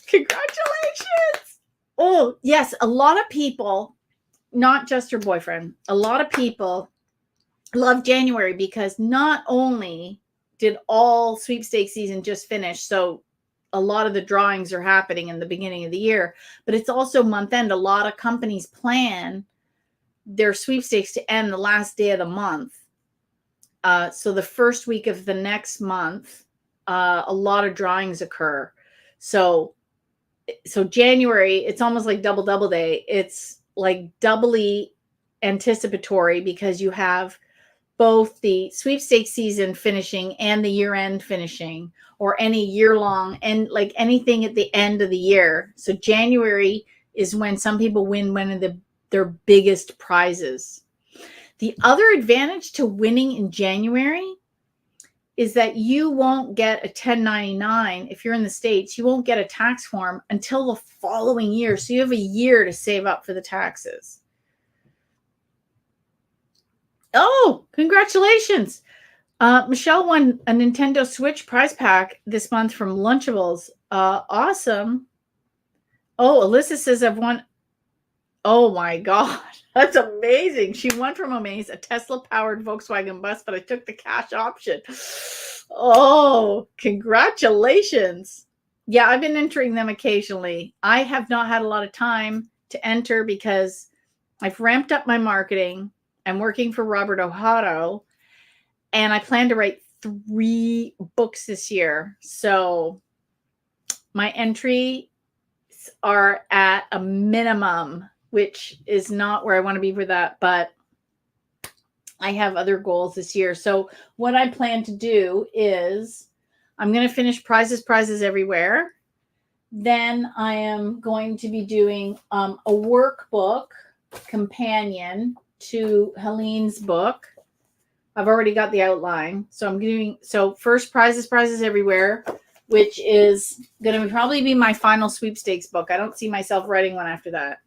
congratulations. Oh yes, a lot of people, not just her boyfriend, a lot of people love January because not only did all sweepstakes season just finish, so a lot of the drawings are happening in the beginning of the year, but it's also month end. A lot of companies plan their sweepstakes to end the last day of the month. So the first week of the next month, a lot of drawings occur. So January, it's almost like double day. It's like doubly anticipatory because you have both the sweepstakes season finishing and the year end finishing, or any year long, and like anything at the end of the year. So January is when some people win one of their biggest prizes. The other advantage to winning in January is that you won't get a 1099. If you're in the States, you won't get a tax form until the following year. So you have a year to save up for the taxes. Oh, congratulations. Michelle won a Nintendo Switch prize pack this month from Lunchables. Awesome. Oh, Alyssa says I've won. Oh my God. That's amazing. She won from Amaze, a Tesla powered Volkswagen bus, but I took the cash option. Oh, congratulations. Yeah, I've been entering them occasionally. I have not had a lot of time to enter because I've ramped up my marketing. I'm working for Robert Ohado, and I plan to write 3 books this year. So my entries are at a minimum, which is not where I want to be for that, but I have other goals this year. So what I plan to do is I'm going to finish Prizes Everywhere. Then I am going to be doing a workbook companion to Helene's book. I've already got the outline. So I'm doing, first Prizes Everywhere, which is going to probably be my final sweepstakes book. I don't see myself writing one after that.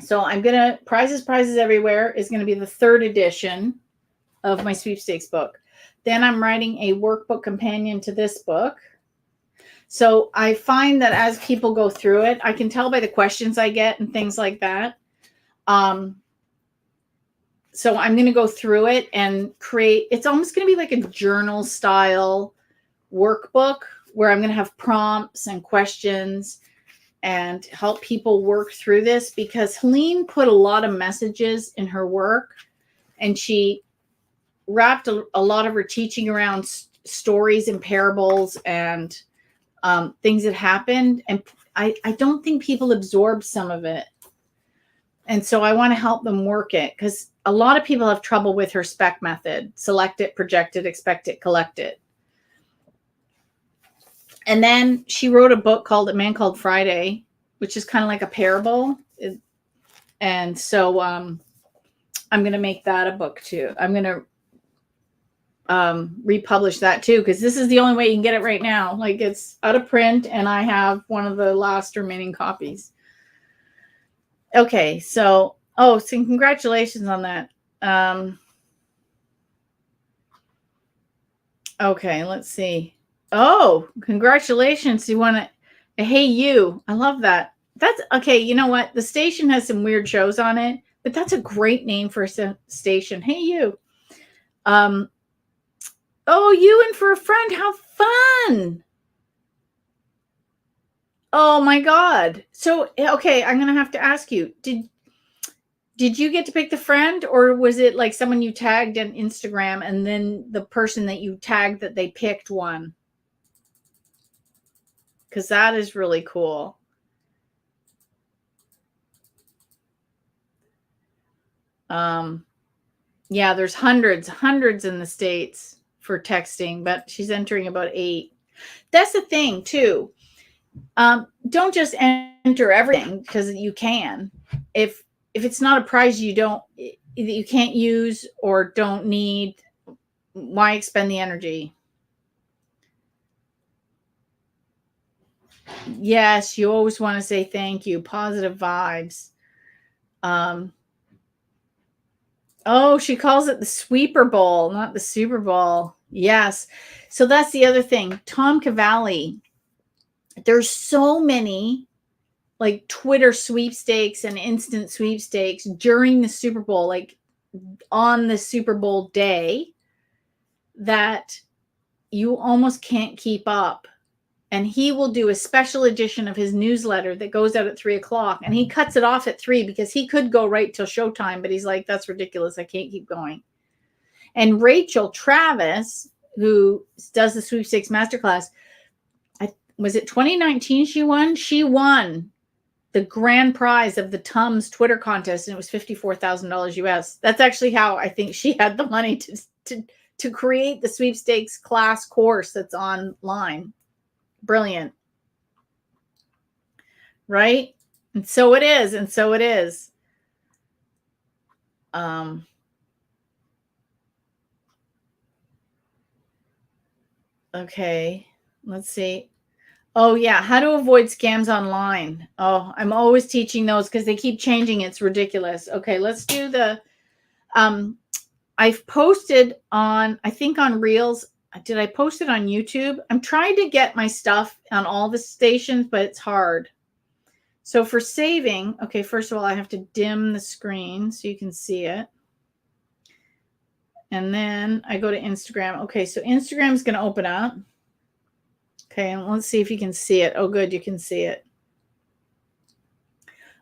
So I'm going to, Prizes Everywhere is going to be the 3rd edition of my sweepstakes book. Then I'm writing a workbook companion to this book. So I find that as people go through it, I can tell by the questions I get and things like that. So I'm going to go through it and create, it's almost going to be like a journal style workbook where I'm going to have prompts and questions and help people work through this, because Helene put a lot of messages in her work, and she wrapped a lot of her teaching around stories and parables and things that happened. And I don't think people absorb some of it. And so I want to help them work it, because a lot of people have trouble with her spec method: select it, project it, expect it, collect it. And then she wrote a book called A Man Called Friday, which is kind of like a parable. And so I'm going to make that a book too. I'm going to republish that too, because this is the only way you can get it right now. Like, it's out of print, and I have one of the last remaining copies. Okay, so congratulations on that. Okay, let's see. Oh, congratulations. You want to, hey, you. I love that. That's okay. You know what? The station has some weird shows on it, but that's a great name for a station. Hey, you. Um, oh, you and for a friend. How fun. Oh my God. So, okay, I'm going to have to ask you, did you get to pick the friend, or was it like someone you tagged on Instagram and then the person that you tagged that they picked won? Because that is really cool. Yeah, there's hundreds in the States for texting, but she's entering about 8. That's the thing too. Don't just enter everything because you can. If it's not a prize you can't use or don't need, why expend the energy? Yes, you always want to say thank you, positive vibes. Oh, she calls it the Sweeper Bowl, not the Super Bowl. Yes. So that's the other thing. Tom Cavalli, there's so many like Twitter sweepstakes and instant sweepstakes during the Super Bowl, like on the Super Bowl day, that you almost can't keep up. And he will do a special edition of his newsletter that goes out at 3:00, and he cuts it off at 3 because he could go right till showtime, but he's like, that's ridiculous. I can't keep going. And Rachel Travis, who does the sweepstakes masterclass, was it 2019 she won? She won the grand prize of the Tums Twitter contest, and it was $54,000 US. That's actually how I think she had the money to create the sweepstakes class course that's online. Brilliant. Right? And so it is. And so it is. Okay. Let's see. Oh, yeah. How to avoid scams online. Oh, I'm always teaching those because they keep changing. It's ridiculous. Okay. Let's do the, I've posted on, I think on Reels. Did I post it on YouTube? I'm trying to get my stuff on all the stations, but it's hard. So for saving, okay, first of all, I have to dim the screen so you can see it. And then I go to Instagram. Okay, so Instagram's going to open up. Okay, and let's see if you can see it. Oh, good, you can see it.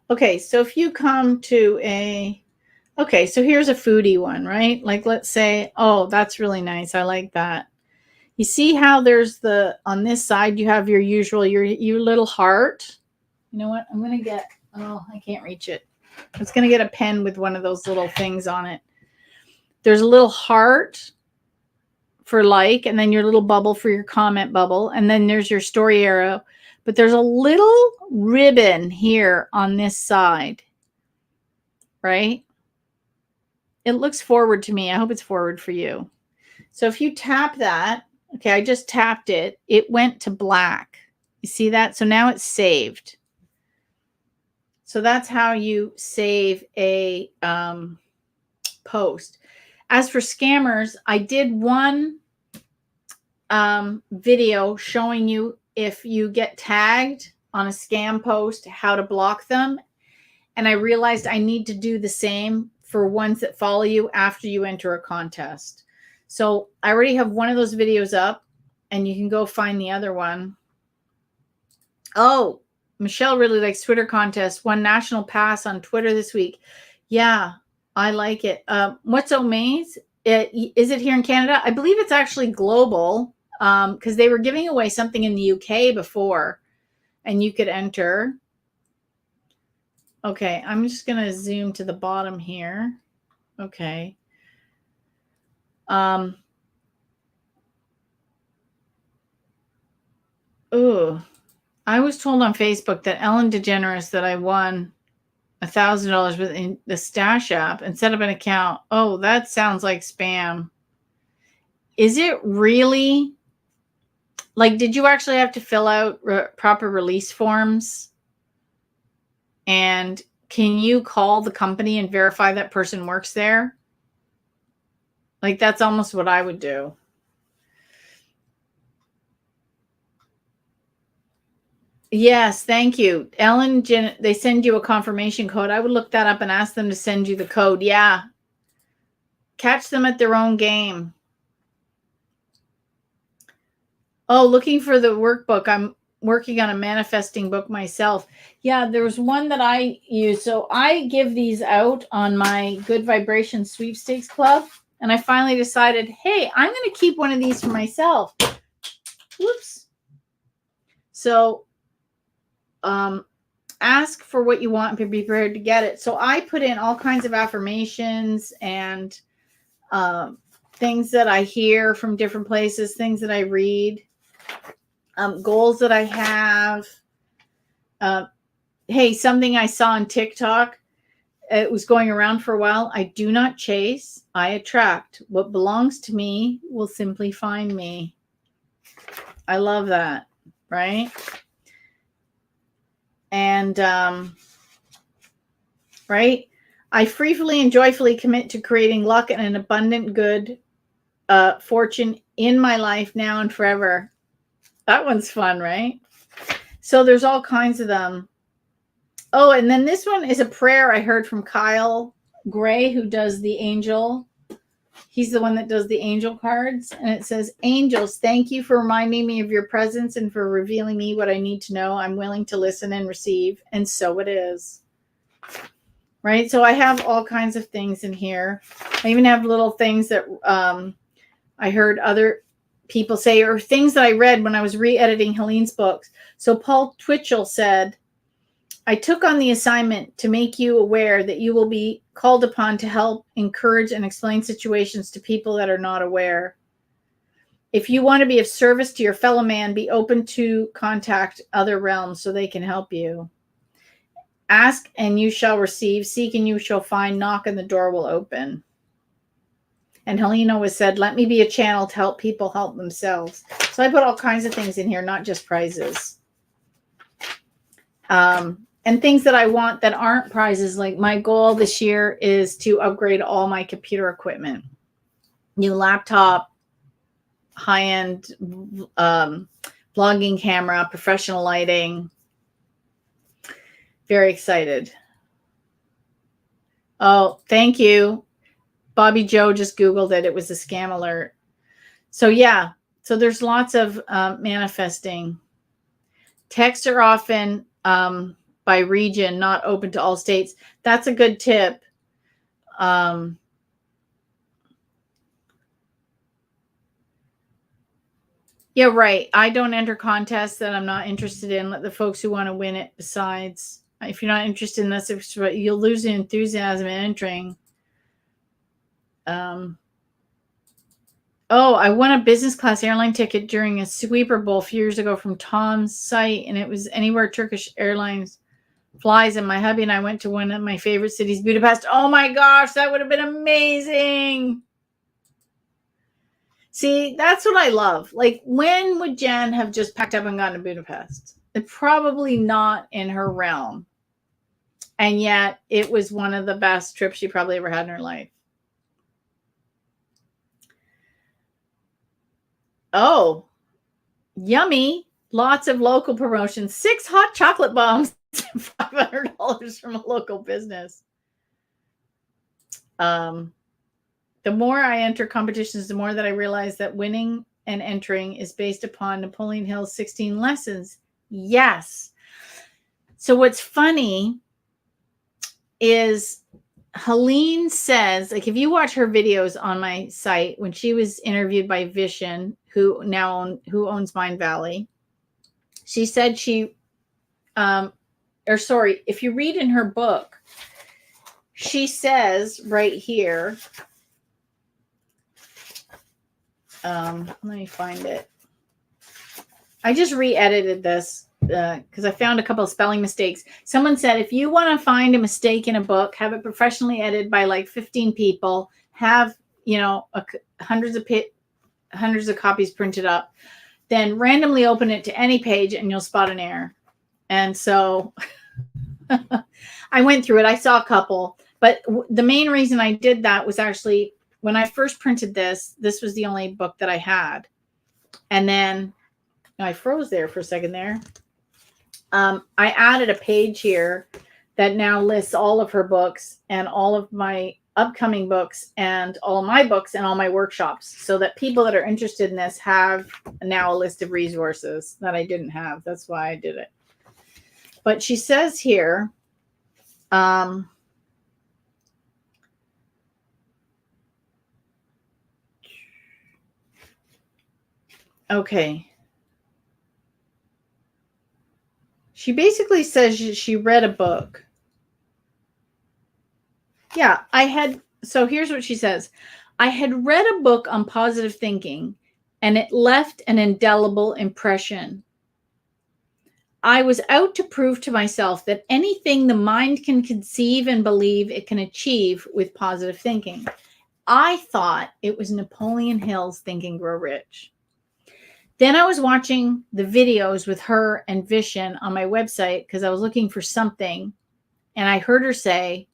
Okay, so if you come to okay, so here's a foodie one, right? Like, let's say, oh, that's really nice. I like that. You see how there's on this side, you have your usual, your little heart. You know what? I'm going to get, oh, I can't reach it. I was going to get a pen with one of those little things on it. There's a little heart for like, and then your little bubble for your comment bubble. And then there's your story arrow. But there's a little ribbon here on this side, right? It looks forward to me. I hope it's forward for you. So if you tap that, okay, I just tapped it. It went to black. You see that? So now it's saved. So that's how you save a post. As for scammers, I did one video showing you if you get tagged on a scam post, how to block them. And I realized I need to do the same for ones that follow you after you enter a contest. So I already have one of those videos up, and you can go find the other one. Oh, Michelle really likes Twitter contests. Won national pass on Twitter this week. Yeah, I like it. What's Omaze? Is it here in Canada? I believe it's actually global, because they were giving away something in the UK before, and you could enter. Okay, I'm just going to zoom to the bottom here. Okay. Ooh, I was told on Facebook that Ellen DeGeneres that I won $1,000 with the Stash app and set up an account. Oh, that sounds like spam. Is it really? Like, did you actually have to fill out proper release forms? And can you call the company and verify that person works there? Like, that's almost what I would do. Yes, thank you. Ellen, Jen, they send you a confirmation code. I would look that up and ask them to send you the code. Yeah. Catch them at their own game. Oh, looking for the workbook. I'm working on a manifesting book myself. Yeah, there was one that I use. So I give these out on my Good Vibration Sweepstakes Club. And I finally decided, hey, I'm going to keep one of these for myself. Whoops. So ask for what you want and be prepared to get it. So I put in all kinds of affirmations and things that I hear from different places, things that I read, goals that I have. Hey, something I saw on TikTok, it was going around for a while. I do not chase, I attract. What belongs to me will simply find me. I love that, right? And, right? I freely and joyfully commit to creating luck and an abundant good fortune in my life now and forever. That one's fun, right? So there's all kinds of them. Oh, and then this one is a prayer I heard from Kyle Gray, who does the angel. He's the one that does the angel cards. And it says, angels, thank you for reminding me of your presence and for revealing me what I need to know. I'm willing to listen and receive. And so it is. Right? So I have all kinds of things in here. I even have little things that I heard other people say, or things that I read when I was re-editing Helene's books. So Paul Twitchell said, I took on the assignment to make you aware that you will be called upon to help, encourage, and explain situations to people that are not aware. If you want to be of service to your fellow man, be open to contact other realms so they can help you. Ask and you shall receive, seek and you shall find, knock and the door will open. And Helene always said, let me be a channel to help people help themselves. So I put all kinds of things in here, not just prizes. And things that I want that aren't prizes. Like my goal this year is to upgrade all my computer equipment. New laptop, high-end vlogging camera, professional lighting. Very excited. Oh, thank you. Bobby Joe just Googled it. It was a scam alert. So yeah, so there's lots of manifesting. Texts are often by region, not open to all states. That's a good tip. Yeah, right. I don't enter contests that I'm not interested in. Let the folks who want to win it. Besides, if you're not interested in this, you'll lose the enthusiasm in entering. Oh, I won a business class airline ticket during a Sweeper Bowl a few years ago from Tom's site, and it was anywhere Turkish Airlines flies, and my hubby and I went to one of my favorite cities, Budapest. Oh my gosh, that would have been amazing. See, that's what I love. Like, when would Jen have just packed up and gone to Budapest? Probably not in her realm. And yet, it was one of the best trips she probably ever had in her life. Oh, yummy. Lots of local promotions. 6 hot chocolate bombs. $500 from a local business. The more I enter competitions, the more that I realize that winning and entering is based upon Napoleon Hill's 16 lessons. Yes. So what's funny is Helene says, like, if you watch her videos on my site, when she was interviewed by Vishen, who owns Mind Valley, she said if you read in her book, she says right here, let me find it. I just re-edited this because I found a couple of spelling mistakes. Someone said, if you want to find a mistake in a book, have it professionally edited by like 15 people, have, hundreds of copies printed up, then randomly open it to any page and you'll spot an error. And so I went through it. I saw a couple, but the main reason I did that was actually when I first printed this was the only book that I had. And then I froze there for a second there. I added a page here that now lists all of her books and all of my upcoming books and all my books and all my workshops, so that people that are interested in this have now a list of resources that I didn't have. That's why I did it. But she says here, okay. She basically says she read a book. Yeah, so here's what she says. I had read a book on positive thinking, and it left an indelible impression. I was out to prove to myself that anything the mind can conceive and believe it can achieve with positive thinking. I thought it was Napoleon Hill's Think and Grow Rich. Then I was watching the videos with her and Vishen on my website because I was looking for something, and I heard her say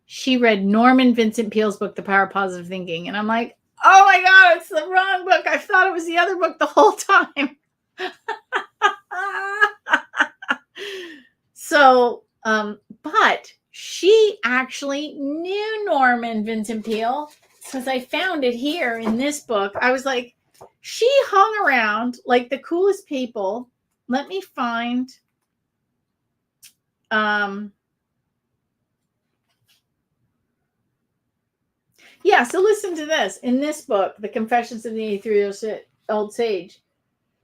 she read Norman Vincent Peale's book, The Power of Positive Thinking. And I'm like, oh my God, it's the wrong book. I thought it was the other book the whole time. So, but she actually knew Norman Vincent Peale because I found it here in this book. I was like, she hung around like the coolest people. Let me find, yeah, so listen to this. In this book, The Confessions of the 83-Year-Old Sage,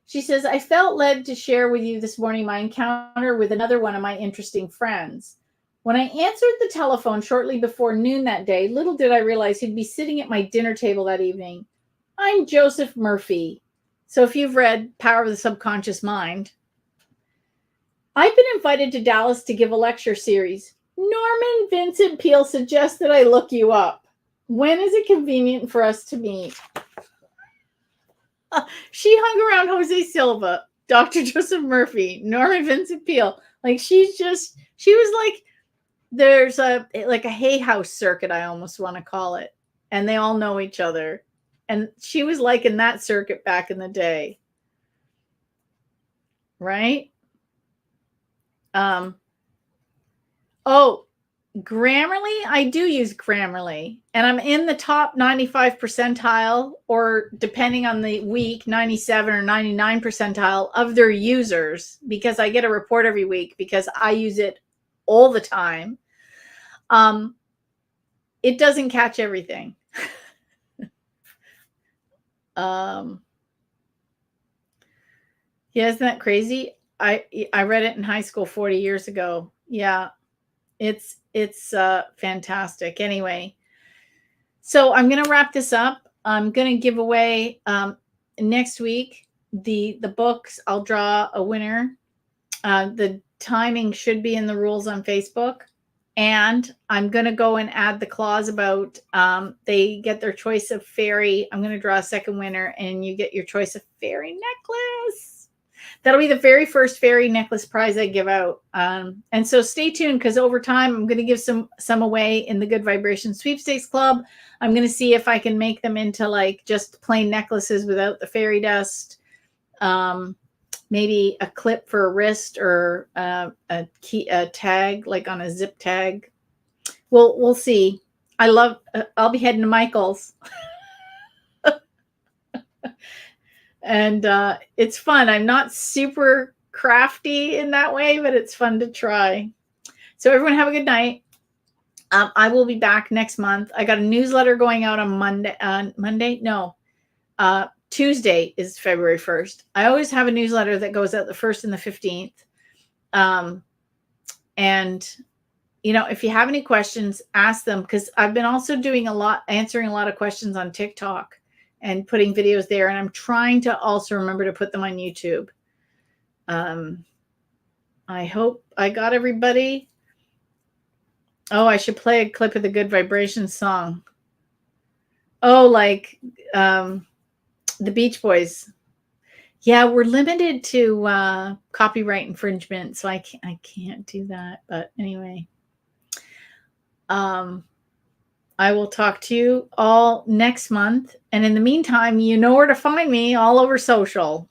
she says, I felt led to share with you this morning my encounter with another one of my interesting friends. When I answered the telephone shortly before noon that day, little did I realize he'd be sitting at my dinner table that evening. I'm Joseph Murphy. So if you've read Power of the Subconscious Mind, I've been invited to Dallas to give a lecture series. Norman Vincent Peale suggests that I look you up. When is it convenient for us to meet? She hung around Jose Silva, Dr. Joseph Murphy, Norman Vincent Peale. Like she was like, there's a Hay House circuit, I almost want to call it. And they all know each other. And she was like in that circuit back in the day. Right? Grammarly, I do use Grammarly, and I'm in the top 95 percentile, or depending on the week, 97 or 99 percentile of their users, because I get a report every week because I use it all the time. It doesn't catch everything. Yeah, isn't that crazy? I read it in high school 40 years ago. Yeah. It's fantastic. Anyway, so I'm going to wrap this up. I'm going to give away next week the books. I'll draw a winner. The timing should be in the rules on Facebook. And I'm going to go and add the clause about they get their choice of fairy. I'm going to draw a second winner, and you get your choice of fairy necklace. That'll be the very first fairy necklace prize I give out. And so stay tuned, because over time, I'm going to give some away in the Good Vibration Sweepstakes Club. I'm going to see if I can make them into like just plain necklaces without the fairy dust. Maybe a clip for a wrist, or a tag, like on a zip tag. We'll see. I'll be heading to Michael's. And it's fun. I'm not super crafty in that way, but it's fun to try. So everyone have a good night. I will be back next month. I got a newsletter going out on Monday. No, Tuesday is February 1st. I always have a newsletter that goes out the 1st and the 15th. And, if you have any questions, ask them, because I've been also answering a lot of questions on TikTok and putting videos there. And I'm trying to also remember to put them on YouTube. I hope I got everybody. Oh, I should play a clip of the Good Vibration song. Oh, like the Beach Boys. Yeah, we're limited to copyright infringement, so I can't do that. But anyway, I will talk to you all next month. And in the meantime, you know where to find me all over social.